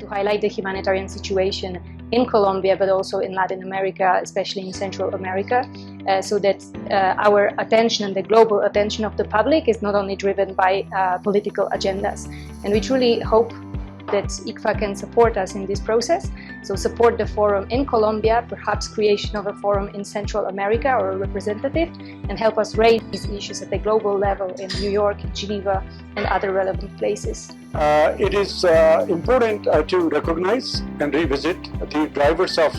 to highlight the humanitarian situation in Colombia, but also in Latin America, especially in Central America, so that our attention and the global attention of the public is not only driven by political agendas. And we truly hope that ICVA can support us in this process, so support the forum in Colombia, perhaps creation of a forum in Central America or a representative, and help us raise these issues at the global level in New York, Geneva, and other relevant places. It is important to recognize and revisit the drivers of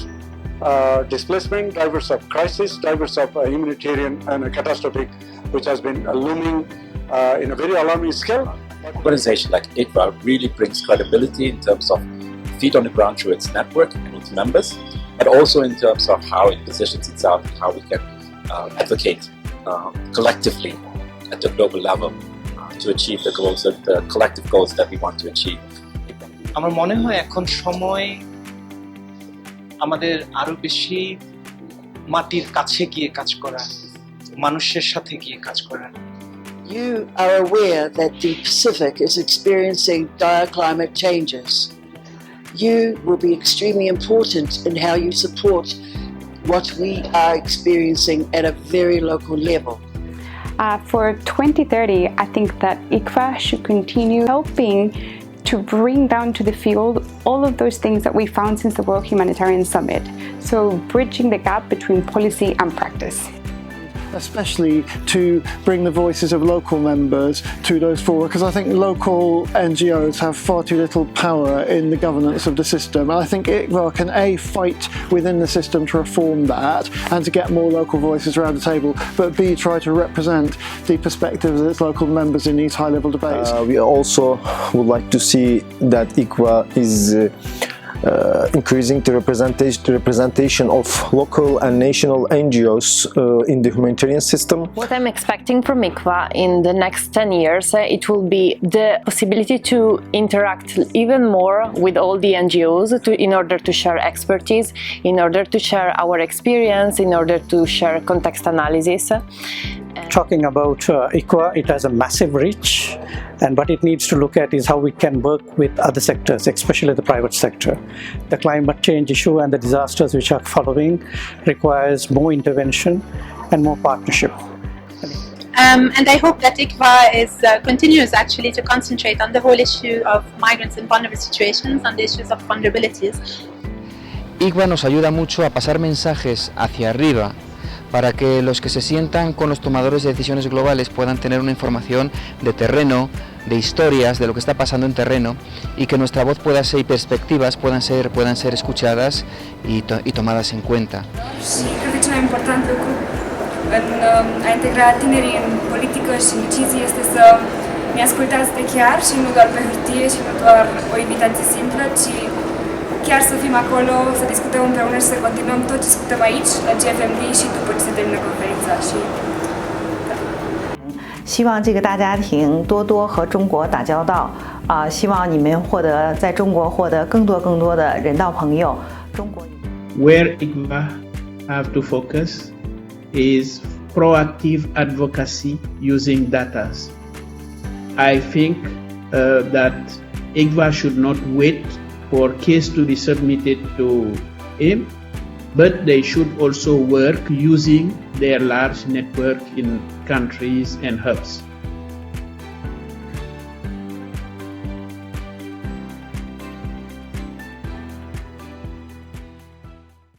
displacement, drivers of crisis, drivers of humanitarian and catastrophic, which has been looming in a very alarming scale. An organization like ICVA really brings credibility in terms of feet on the ground through its network and its members, but also in terms of how it positions itself and how we can advocate collectively at the global level to achieve the goals, the collective goals that we want to achieve. আমার মনে হয় এখন সময় আমাদের আরো বেশি মাটির কাছে গিয়ে কাজ করা, মানুষের সাথে গিয়ে কাজ করা। You are aware that the Pacific is experiencing dire climate changes. You will be extremely important in how you support what we are experiencing at a very local level. For 2030, I think that ICVA should continue helping to bring down to the field all of those things that we found since the World Humanitarian Summit. So bridging the gap between policy and practice. Especially to bring the voices of local members to those forward, because I think local NGOs have far too little power in the governance of the system. And I think ICVA can A, fight within the system to reform that and to get more local voices around the table, but B, try to represent the perspectives of its local members in these high-level debates. We also would like to see that ICVA is increasing the representation of local and national NGOs in the humanitarian system. What I'm expecting from ICVA in the next 10 years, it will be the possibility to interact even more with all the NGOs in order to share expertise, in order to share our experience, in order to share context analysis. Talking about ICVA, it has a massive reach, and what it needs to look at is how we can work with other sectors, especially the private sector. The climate change issue and the disasters which are following requires more intervention and more partnership. And I hope that ICVA continues actually to concentrate on the whole issue of migrants in vulnerable situations, on the issues of vulnerabilities. ICVA nos ayuda mucho a pasar mensajes hacia arriba, para que los que se sientan con los tomadores de decisiones globales puedan tener una información de terreno, de historias, de lo que está pasando en terreno, y que nuestra voz pueda ser y perspectivas puedan ser escuchadas y tomadas en cuenta. Și cred că cel mai important lucru în a integra tinerii în politică și în decizii este să ne ascultați de chiar și nu doar pe hârtie și nu doar o invitație simplă, ci chiar să fim acolo, să discutăm împreună și să continuăm tot ce discutăm aici, la GFMD și după ce se termină conferința.希望这个大家庭多多和中国打交道希望你们在中国获得更多的人道朋友。中国 Where ICVA have to focus is proactive advocacy using data. I think that ICVA should not wait for case to be submitted to him, but they should also work using their large network in countries and hubs.